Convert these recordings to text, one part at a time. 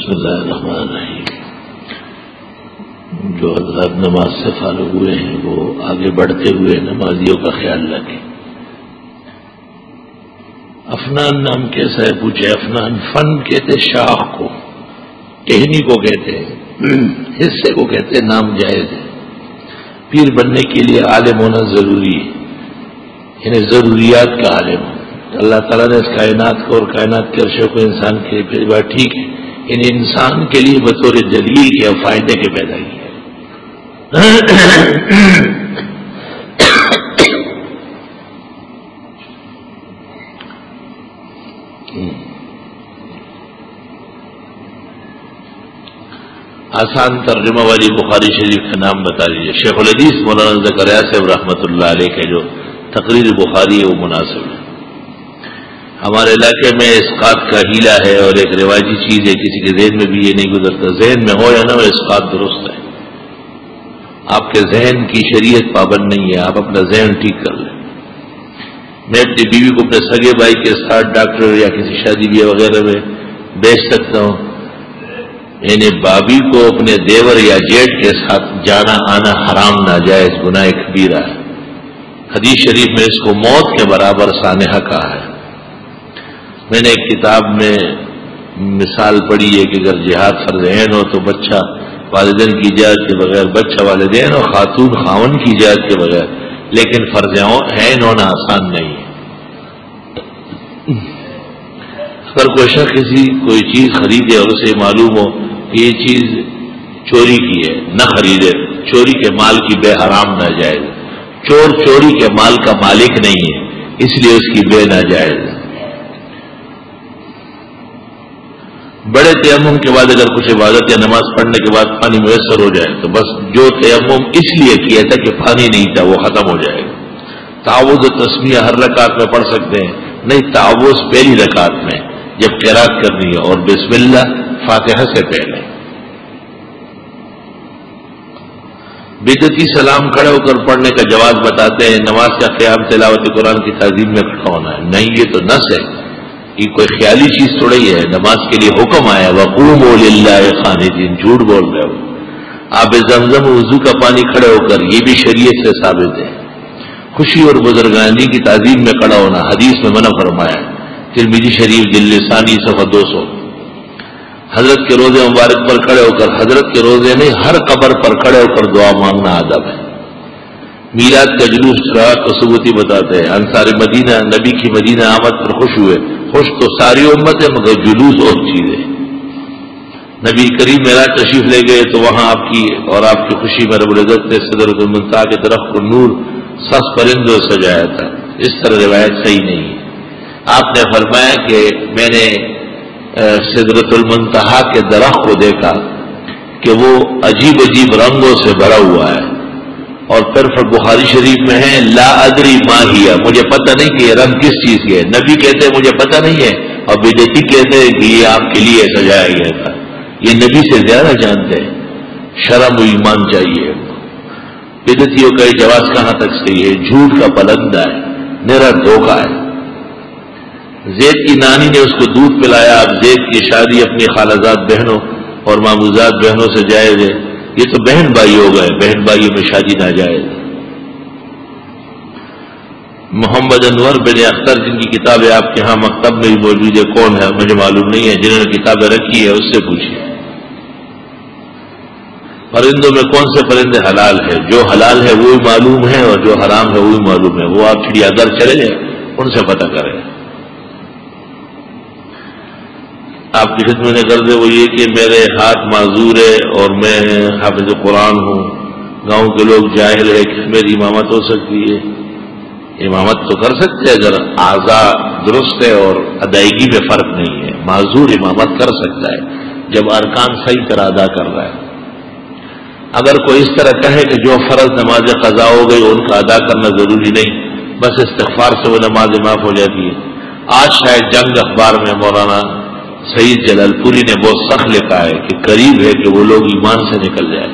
بسم اللہ الرحمن الرحیم. جو حضرات نماز سے فارغ ہوئے ہیں وہ آگے بڑھتے ہوئے نمازیوں کا خیال رکھیں. افنان نام کیسا ہے پوچھے. افنان فن کہتے شاخ کو، ٹہنی کو کہتے ہیں، حصے کو کہتے ہیں. نام جائز ہے. پیر بننے کے لیے عالم ہونا ضروری ہے، یعنی ضروریات کا عالم. اللہ تعالیٰ نے اس کائنات کو اور کائنات کے عرشے کو انسان کے لیے پھر بات ٹھیک ہے، یعنی انسان کے لیے بطور دلیل کے فائدے کے پیدا کیا. آسان ترجمہ والی بخاری شریف کا نام بتا دیجیے. شیخ الحدیث مولانا زکریا صاحب رحمۃ اللہ علیہ کے جو تقریر بخاری ہے وہ مناسب ہے. ہمارے علاقے میں اسقاط کا ہیلا ہے اور ایک رواجی چیز ہے، کسی کے ذہن میں بھی یہ نہیں گزرتا. ذہن میں ہو یا نہ ہو اسقاط درست ہے. آپ کے ذہن کی شریعت پابند نہیں ہے، آپ اپنا ذہن ٹھیک کر لیں. میں اپنی بیوی کو اپنے سگے بھائی کے ساتھ ڈاکٹر یا کسی شادی بیاہ وغیرہ میں بیچ سکتا ہوں، یعنی بابی کو اپنے دیور یا جیٹ کے ساتھ جانا آنا حرام ناجائز گناہ کبیرہ ہے. حدیث شریف میں اس کو موت کے برابر سانحہ کہا ہے. میں نے ایک کتاب میں مثال پڑھی ہے کہ اگر جہاد فرض عین ہو تو بچہ والدین کی اجازت کے بغیر، بچہ والدین اور خاتون خاون کی اجازت کے بغیر، لیکن فرض عین ہونا آسان نہیں ہے. اگر کوئی شخص کوئی چیز خریدے اور اسے معلوم ہو کہ یہ چیز چوری کی ہے، نہ خریدے. چوری کے مال کی بے حرام ناجائز. چور چوری کے مال کا مالک نہیں ہے، اس لیے اس کی بے ناجائز. بڑے تیمم کے بعد اگر کچھ عبادت یا نماز پڑھنے کے بعد پانی میسر ہو جائے تو بس جو تیمم اس لیے کیا تھا کہ پانی نہیں تھا وہ ختم ہو جائے گا. تعوذ و تسمیہ ہر رکعت میں پڑھ سکتے ہیں. نہیں، تعوذ پہلی رکعت میں جب قرات کرنی ہے اور بسم اللہ فاتحہ سے پہلے. بدعتی سلام کھڑے ہو کر پڑھنے کا جواز بتاتے ہیں. نماز کا قیام تلاوت قرآن کی تعظیم میں کھڑا ہونا ہے. نہیں، یہ تو نص ہے، یہ کوئی خیالی چیز تھوڑی ہے. نماز کے لیے حکم آیا وقوموا للہ قانتین. جھوٹ بول رہے ہو. آب زمزم وضو کا پانی کھڑے ہو کر، یہ بھی شریعت سے ثابت ہے. خوشی اور بزرگانی کی تعظیم میں کھڑا ہونا حدیث میں منع فرمایا. ترمذی شریف جلد ثانی صفحہ 200. حضرت کے روزے مبارک پر کھڑے ہو کر، حضرت کے روزے نہیں ہر قبر پر کھڑے ہو کر دعا مانگنا ادب ہے. میلاد کا جلوس چراغ کو ثبوتی بتاتے ہیں. انصار مدینہ نبی کی مدینہ آمد پر خوش ہوئے. خوش تو ساری امت ہے مگر جلوس اور چیز ہے. نبی کریم معراج تشریف لے گئے تو وہاں آپ کی خوشی میں رب العزت نے سدرۃ المنتہا کے درخت کو نور سس پرندوں سے سجایا تھا. اس طرح روایت صحیح نہیں ہے. آپ نے فرمایا کہ میں نے سدرۃ المنتہا کے درخت کو دیکھا کہ وہ عجیب عجیب رنگوں سے بھرا ہوا ہے. اور پھر بخاری شریف میں ہے لا ادری ما ہی، مجھے پتہ نہیں کہ یہ رنگ کس چیز کے ہے. نبی کہتے ہیں مجھے پتہ نہیں ہے، اور بدعتی کہتے ہیں کہ یہ آپ کے لیے سجایا گیا تھا. یہ نبی سے زیادہ جانتے ہیں. شرم و ایمان چاہیے. بدعتیوں کا یہ جواز کہاں تک صحیح ہے؟ جھوٹ کا پلندہ ہے، میرا دھوکہ ہے. زید کی نانی نے اس کو دودھ پلایا. اب زید کی شادی اپنی خالازاد بہنوں اور ماموزاد بہنوں سے جائز ہے. یہ تو بہن بھائی ہو گئے، بہن بھائیوں میں شادی ناجائز. محمد انور بن اختر جن کی کتابیں آپ کے ہاں مکتب میں بھی موجود ہے، کون ہے مجھے معلوم نہیں ہے. جنہوں نے کتابیں رکھی ہے اس سے پوچھیے. پرندوں میں کون سے پرندے حلال ہے؟ جو حلال ہے وہی معلوم ہے اور جو حرام ہے وہی معلوم ہے. وہ آپ چڑیا گھر چلے جائیں ان سے پتہ کریں. آپ کی خدمت میں کر دے وہ یہ کہ میرے ہاتھ معذور ہے اور میں حافظ قرآن ہوں. گاؤں کے لوگ جاہل ہے کہ میری امامت ہو سکتی ہے. امامت تو کر سکتے ہیں اگر اعضاء درست ہے اور ادائیگی میں فرق نہیں ہے. معذور امامت کر سکتا ہے جب ارکان صحیح طرح ادا کر رہا ہے. اگر کوئی اس طرح کہے کہ جو فرض نماز قضا ہو گئی ان کا ادا کرنا ضروری نہیں، بس استغفار سے وہ نماز معاف ہو جاتی ہے. آج شاید جنگ اخبار میں مولانا سعید جلال پوری نے بہت سخت لکھا ہے کہ قریب ہے کہ وہ لوگ ایمان سے نکل جائیں.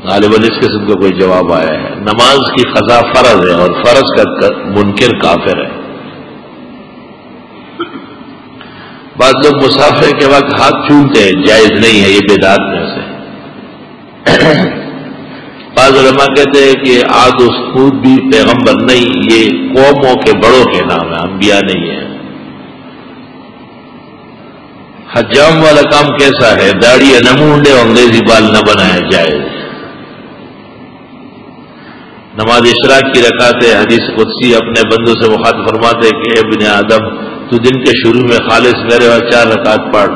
غالباً اس قسم کا کوئی جواب آیا ہے. نماز کی قضا فرض ہے اور فرض کا منکر کافر ہے. بعض لوگ مسافر کے وقت ہاتھ چومتے ہیں، جائز نہیں ہے، یہ بدعت میں سے۔ بعض علماء کہتے ہیں کہ عاد و سمود بھی پیغمبر نہیں، یہ قوموں کے بڑوں کے نام ہے، انبیاء نہیں ہے۔ حجام والا کام کیسا ہے؟ داڑھی نہ مونڈے اور انگریزی بال نہ بنایا جائے۔ نماز اشراق کی رکعت ہے، حدیث قدسی اپنے بندوں سے مخاطب فرماتے کہ اے ابن آدم، تو دن کے شروع میں خالص میرے اور 4 رکعت پڑھ،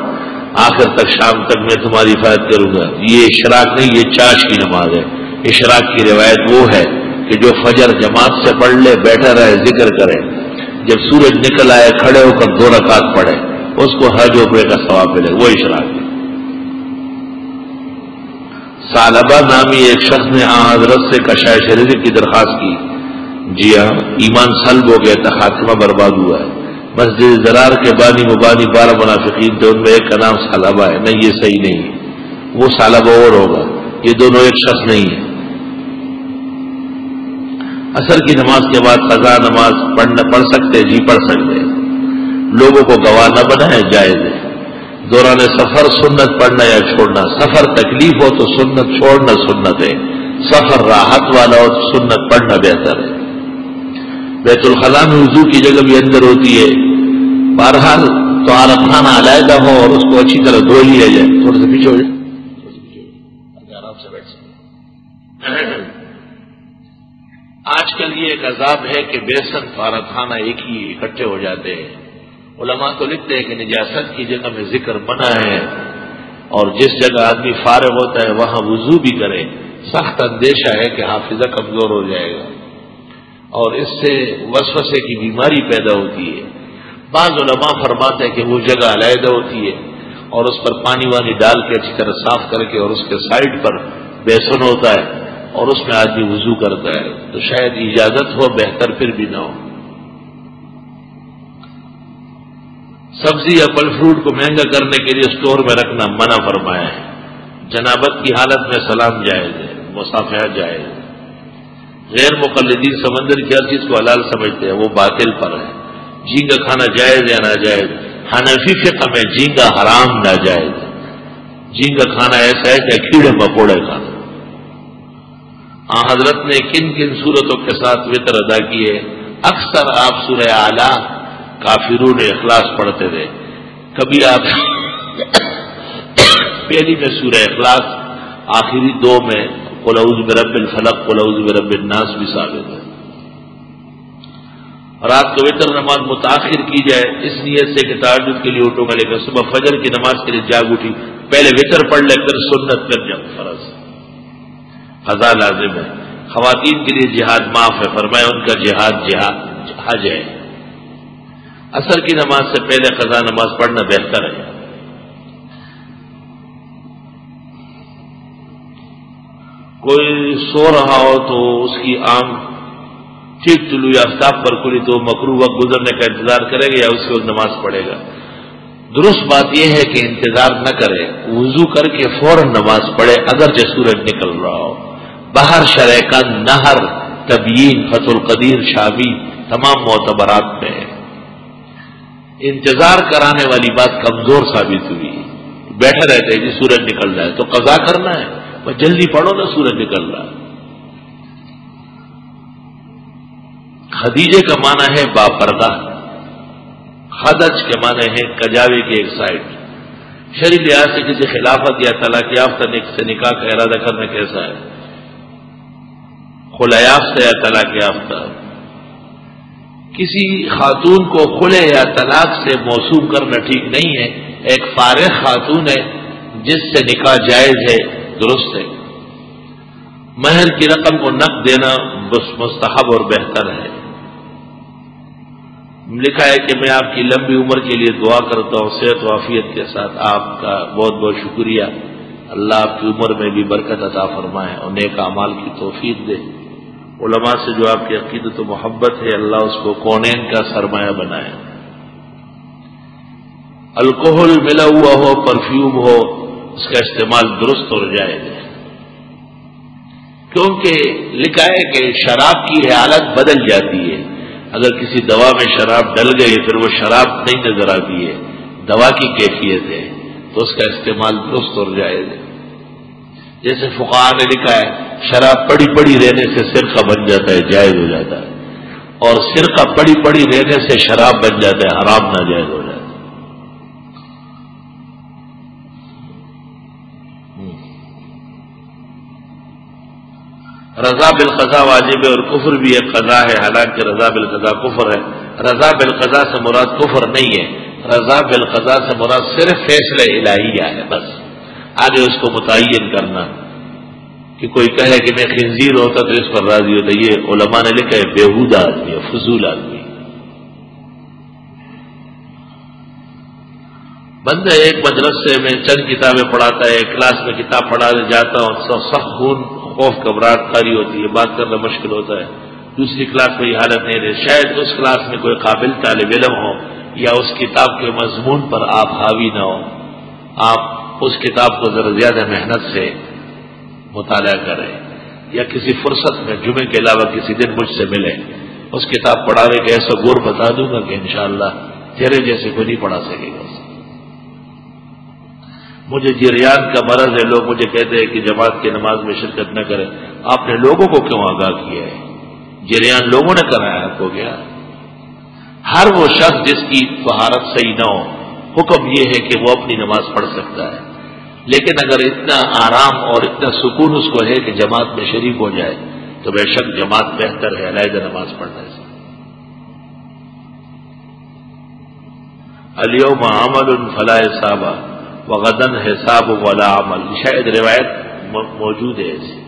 آخر تک شام تک میں تمہاری حفاظت کروں گا۔ یہ اشراق نہیں، یہ چاش کی نماز ہے۔ اشراق کی روایت وہ ہے کہ جو فجر جماعت سے پڑھ لے، بیٹھا رہے، ذکر کرے، جب سورج نکل آئے کھڑے ہو کر 2 رکعت پڑھے، اس کو حج عمرے کا ثواب ملے، وہ اشراق ہے۔ ثعلبہ نامی ایک شخص نے حضرت سے کشائے شریعت کی درخواست کی، جی ہاں، ایمان سلب ہو گیا تھا، خاتمہ برباد ہوا ہے۔ مسجد زرار کے بانی مبانی 12 منافقین تھے، ان میں ایک کا نام ثعلبہ ہے۔ نہیں، یہ صحیح نہیں ہے، وہ ثعلبہ اور ہوگا، یہ دونوں ایک شخص نہیں ہے۔ عصر کی نماز کے بعد قضا نماز پڑھ سکتے؟ جی پڑھ سکتے، لوگوں کو گواہ نہ بنائے، جائز ہے۔ دوران سفر سنت پڑھنا یا چھوڑنا، سفر تکلیف ہو تو سنت چھوڑنا سنت ہے، سفر راحت والا ہو تو سنت پڑھنا بہتر ہے۔ بیت الخلاء میں وضو کی جگہ بھی اندر ہوتی ہے، بہرحال طہارت خانہ علیحدہ ہو اور اس کو اچھی طرح دھو لیا جائے۔ تھوڑے سے پیچھے ہو جائے، آرام سے بیٹھ سکتے۔ آج کل یہ ایک عذاب ہے کہ بیسن طہارت خانہ ایک ہی اکٹھے ہو جاتے ہیں۔ علماء تو لکھتے ہیں کہ نجاست کی جگہ میں ذکر منع ہے، اور جس جگہ آدمی فارغ ہوتا ہے وہاں وضو بھی کرے۔ سخت اندیشہ ہے کہ حافظہ کمزور ہو جائے گا اور اس سے وسوسے کی بیماری پیدا ہوتی ہے۔ بعض علماء فرماتے ہیں کہ وہ جگہ علیحدہ ہوتی ہے اور اس پر پانی وانی ڈال کے اچھی طرح صاف کر کے، اور اس کے سائڈ پر بیسن ہوتا ہے اور اس میں آدمی وضو کرتا ہے، تو شاید اجازت ہو، بہتر پھر بھی نہ ہو۔ سبزی یا پھل فروٹ کو مہنگا کرنے کے لیے اسٹور میں رکھنا منع فرمایا ہے۔ جنابت کی حالت میں سلام جائز ہے، مصافحہ جائز ہے۔ غیر مقلدین سمندر کی ہر چیز کو حلال سمجھتے ہیں، وہ باطل پر ہے۔ جھینگا کھانا جائز یا ناجائز؟ حنفی فقہ میں جھینگا حرام ناجائز ہے۔ جھینگا کھانا ایسا ہے کہ کیڑے مکوڑے کھانا۔ حضرت نے کن کن صورتوں کے ساتھ وتر ادا کیے؟ اکثر آپ سورہ اعلیٰ، کافرون، اخلاص پڑھتے تھے۔ کبھی آپ پہلی میں سورہ اخلاص، آخری 2 میں قل اعوذ برب الفلق، قل اعوذ برب الناس بھی ثابت ہے۔ رات کو وتر نماز متاخر کی جائے اس نیت سے کہ تہجد کے لیے اٹھوں گا، لیکن صبح فجر کی نماز کے لیے جاگ اٹھی، پہلے وتر پڑھ لے، پھر سنت، پھر جب فرض، قضا لازم ہے۔ خواتین کے لیے جہاد معاف ہے، فرمایا ان کا جہاد حج ہے۔ عصر کی نماز سے پہلے قضا نماز پڑھنا بہتر ہے۔ کوئی سو رہا ہو تو اس کی آنکھ ٹھیک طلوع آفتاب پر کھلی تو مکروہ وقت گزرنے کا انتظار کرے گا یا اس وقت نماز پڑھے گا؟ درست بات یہ ہے کہ انتظار نہ کرے، وضو کر کے فوراً نماز پڑھے اگرچہ سورج نکل رہا ہو۔ باہر شرح نہر، تبیین، فتح القدیر، شامی تمام معتبرات میں ہے۔ انتظار کرانے والی بات کمزور ثابت ہوئی۔ بیٹھے رہتے ہیں جی سورج نکل رہا ہے تو قضا کرنا ہے، بس جلدی پڑھو نا، سورج نکل رہا ہے۔ خدیجے کا معنی ہے باپردہ، خدج کے معنی ہے کجاوے کی ایک سائڈ۔ شرعی لحاظ سے کسی خلافت یا طلاق یافتہ سے نکاح کا ارادہ کرنا کیسا ہے؟ خلع یافتہ یا طلاق یافتہ، کسی خاتون کو خلع یا طلاق سے موصوف کرنا ٹھیک نہیں ہے۔ ایک فارغ خاتون ہے جس سے نکاح جائز ہے، درست ہے۔ مہر کی رقم کو نقد دینا مستحب اور بہتر ہے۔ لکھا ہے کہ میں آپ کی لمبی عمر کے لیے دعا کرتا ہوں، صحت و عافیت کے ساتھ۔ آپ کا بہت بہت شکریہ، اللہ آپ کی عمر میں بھی برکت عطا فرمائے اور نیک اعمال کی توفیق دے۔ علماء سے جو آپ کی عقیدت و محبت ہے، اللہ اس کو کونین کا سرمایہ بنائے۔ الکوہل ملا ہوا ہو، پرفیوم ہو، اس کا استعمال درست اور جائز ہے، کیونکہ لکھا ہے کہ شراب کی حالت بدل جاتی ہے۔ اگر کسی دوا میں شراب ڈل گئی پھر وہ شراب نہیں نظر آتی ہے، دوا کی کیفیت ہے تو اس کا استعمال درست اور جائز ہے. جیسے فقہاء نے لکھا ہے شراب پڑی پڑی رہنے سے سرقہ بن جاتا ہے، جائز ہو جاتا ہے، اور سرقہ پڑی پڑی رہنے سے شراب بن جاتا ہے، حرام ناجائز ہو جاتا ہے. رضا بالقضاء واجب ہے اور کفر بھی ایک قضا ہے، حالانکہ رضا بالقضاء کفر ہے. رضا بالقضاء سے مراد کفر نہیں ہے، رضا بالقضاء سے مراد صرف فیصلہ الہیہ ہے، بس آگے اس کو متعین کرنا کہ کوئی کہے کہ میں خنزیر ہوتا تو اس پر راضی ہوتا، یہ علماء نے لکھا ہے بیہودہ آدمی ہے، فضول آدمی. بندہ ایک مدرسے میں چند کتابیں پڑھاتا ہے، کلاس میں کتاب پڑھانے جاتا ہوں، سخت خون خوف گھبراہٹ کاری ہوتی ہے، بات کرنا مشکل ہوتا ہے. دوسری کلاس میں یہ حالت نہیں رہی، شاید اس کلاس میں کوئی قابل طالب علم ہو یا اس کتاب کے مضمون پر آپ حاوی نہ ہو، آپ اس کتاب کو ذرا زیادہ محنت سے مطالعہ کریں، یا کسی فرصت میں جمعے کے علاوہ کسی دن مجھ سے ملیں، اس کتاب پڑھانے کے ایسا گور بتا دوں گا کہ انشاءاللہ تیرے جیسے کوئی نہیں پڑھا سکے گا. مجھے جریان کا مرض ہے، لوگ مجھے کہتے ہیں کہ جماعت کی نماز میں شرکت نہ کریں. آپ نے لوگوں کو کیوں آگاہ کیا ہے؟ جریان لوگوں نے کرایا آپ کو کیا؟ ہر وہ شخص جس کی طہارت صحیح نہ ہو، حکم یہ ہے کہ وہ اپنی نماز پڑھ سکتا ہے، لیکن اگر اتنا آرام اور اتنا سکون اس کو ہے کہ جماعت میں شریک ہو جائے تو بے شک جماعت بہتر ہے علیحدہ نماز پڑھنے سے. الیوم عمل فلا حساب وغدن حساب ولا عمل، شاید روایت موجود ہے ایسی.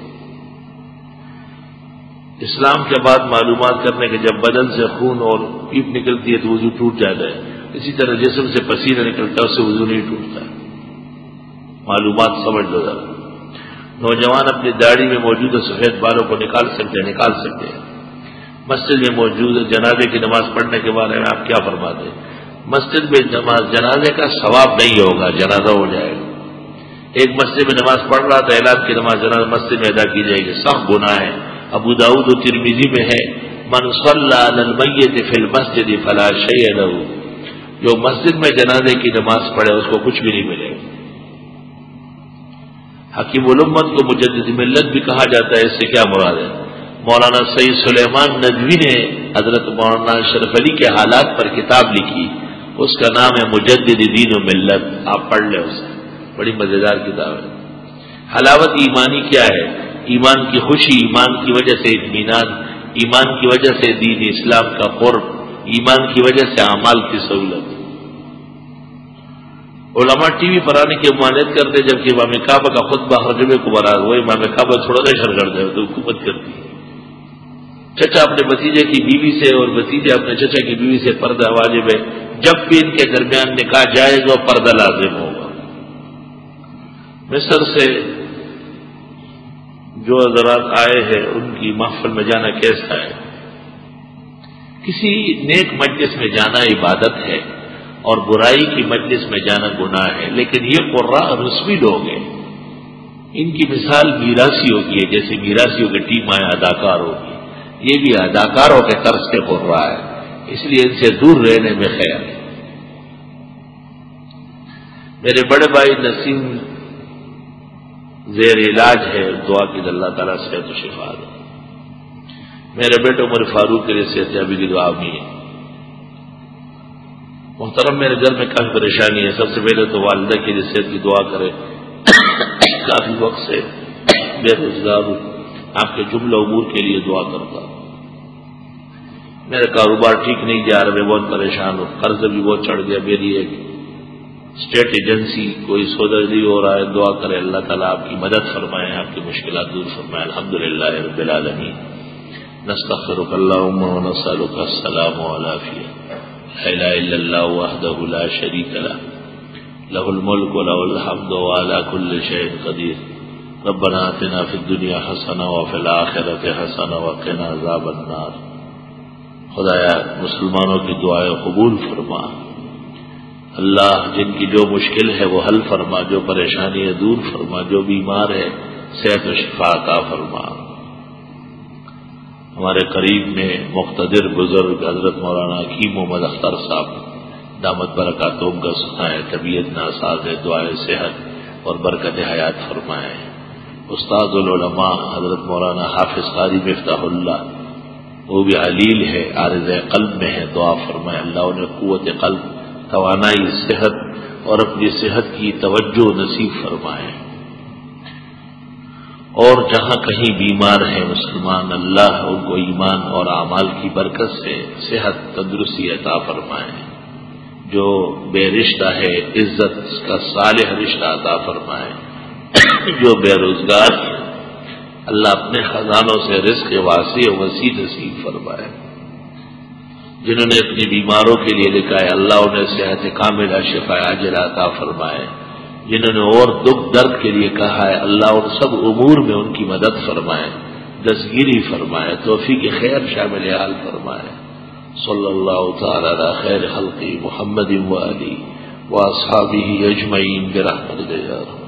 اسلام کے بعد معلومات کرنے کے جب بدن سے خون اور پیپ نکلتی ہے تو وضو ٹوٹ جاتا ہے، اسی طرح جسم سے پسینہ نکلتا ہے اس سے وضو نہیں ٹوٹتا. معلومات سمجھ لو ذرا. نوجوان اپنی داڑھی میں موجود سفید بالوں کو نکال سکتے ہیں. مسجد میں موجود جنازے کی نماز پڑھنے کے بارے میں آپ کیا فرماتے ہیں؟ مسجد میں نماز جنازے کا ثواب نہیں ہوگا، جنازہ ہو جائے گا. ایک مسجد میں نماز پڑھ رہا تھا، اعلان کی نماز جنازہ مسجد میں ادا کی جائے گی، سخت گناہ ہے. ابو داؤد و ترمذی میں ہے من صلی علی المیت فی المسجد فلا شیء له، جو مسجد میں جنازے کی نماز پڑھے اس کو کچھ بھی نہیں ملے گا. حکیم الامت کو مجدد ملت بھی کہا جاتا ہے، اس سے کیا مراد ہے؟ مولانا سید سلیمان ندوی نے حضرت مولانا اشرف علی کے حالات پر کتاب لکھی، اس کا نام ہے مجدد دین و ملت، آپ پڑھ لیں اسے، بڑی مزیدار کتاب ہے. حلاوت ایمانی کیا ہے؟ ایمان کی خوشی، ایمان کی وجہ سے اطمینان، ایمان کی وجہ سے دین اسلام کا قرب، ایمان کی وجہ سے اعمال کی سہولت. علماء ٹی وی پر آنے کی ممانعت کرتے جبکہ امام کعبہ کا خطبہ ہر جمعے کو برابر وہ امام کعبہ تھوڑا سا شر کر دے تو حکومت کرتی ہے. چچا اپنے بھتیجے کی بیوی سے اور بھتیجے اپنے چچا کی بیوی سے پردہ واجب ہے، جب بھی ان کے درمیان نکاح جائز و پردہ لازم ہوگا. مصر سے جو حضرات آئے ہیں ان کی محفل میں جانا کیسا ہے؟ کسی نیک مجلس میں جانا عبادت ہے اور برائی کی مجلس میں جانا گناہ ہے، لیکن یہ قراء رسمی لوگ ہیں، ان کی مثال میراثیوں کی ہے، جیسے میراثیوں کی ٹیم آئے اداکار ہوگی، یہ بھی اداکاروں کے طرز کے قراء ہے، اس لیے ان سے دور رہنے میں خیر ہے. میرے بڑے بھائی نسیم زیر علاج ہے، دعا کی اللہ تعالیٰ صحت و شفا دے. میرے بیٹے عمر فاروق کے لیے صحت یابی کی دعا بھی ہے. محترم میرے گھر میں کافی پریشانی ہے، سب سے پہلے تو والدہ کے لیے صحت کی دعا کرے، کافی وقت سے بے روزگار ہوں، آپ کے جملہ امور کے لیے دعا کرتا ہوں. میرا کاروبار ٹھیک نہیں جا رہا، میں بہت پریشان ہوں، قرض بھی بہت چڑھ گیا. میری ایک اسٹیٹ ایجنسی کوئی سودا نہیں ہو رہا ہے، دعا کرے اللہ تعالیٰ آپ کی مدد فرمائے، آپ کی مشکلات دور فرمائے. الحمدللہ رب العالمین. نستغفرک اللہم ونسألک السلام والعافیہ. لا الہ الا اللہ وحدہ لا شریک لہ لہ الملک ولہ الحمد وعلی کل شیء قدیر. ربنا آتنا فی الدنیا حسنہ وفی الآخرۃ حسنہ وقنا عذاب النار. خدایا مسلمانوں کی دعائیں قبول فرما. اللہ جن کی جو مشکل ہے وہ حل فرما، جو پریشانی ہے دور فرما، جو بیمار ہے صحت و شفا عطا فرما. ہمارے قریب میں مقتدر بزرگ حضرت مولانا حکیم محمد اختر صاحب دامت برکاتوں کا سنائے، طبیعت ناساز ہے، دعائے صحت اور برکت حیات فرمائے۔ استاد العلماء حضرت مولانا حافظ قاری مفتاح اللہ، وہ بھی علیل ہے، عارض قلب میں ہے، دعا فرمائے اللہ انہیں قوت قلب، توانائی، صحت اور اپنی صحت کی توجہ نصیب فرمائے۔ اور جہاں کہیں بیمار ہیں مسلمان، اللہ ان کو ایمان اور اعمال کی برکت سے صحت تندرستی عطا فرمائے۔ جو بے رشتہ ہے عزت کا صالح رشتہ عطا فرمائے۔ جو بے روزگار ہے اللہ اپنے خزانوں سے رزق واسع وسیع نصیب فرمائے۔ جنہوں نے اپنی بیماروں کے لیے لکھا ہے اللہ انہیں صحت کاملہ شفا عاجلہ عطا فرمائے۔ جنہوں نے اور دکھ درد کے لیے کہا ہے اللہ ان سب امور میں ان کی مدد فرمائے، دستگیری فرمائے، توفیق خیر شامل حال فرمائے۔ صلی اللہ تعالی علی خیر خلق محمد و آلہ و اصحابہ اجمعین برحمتہ یا رب۔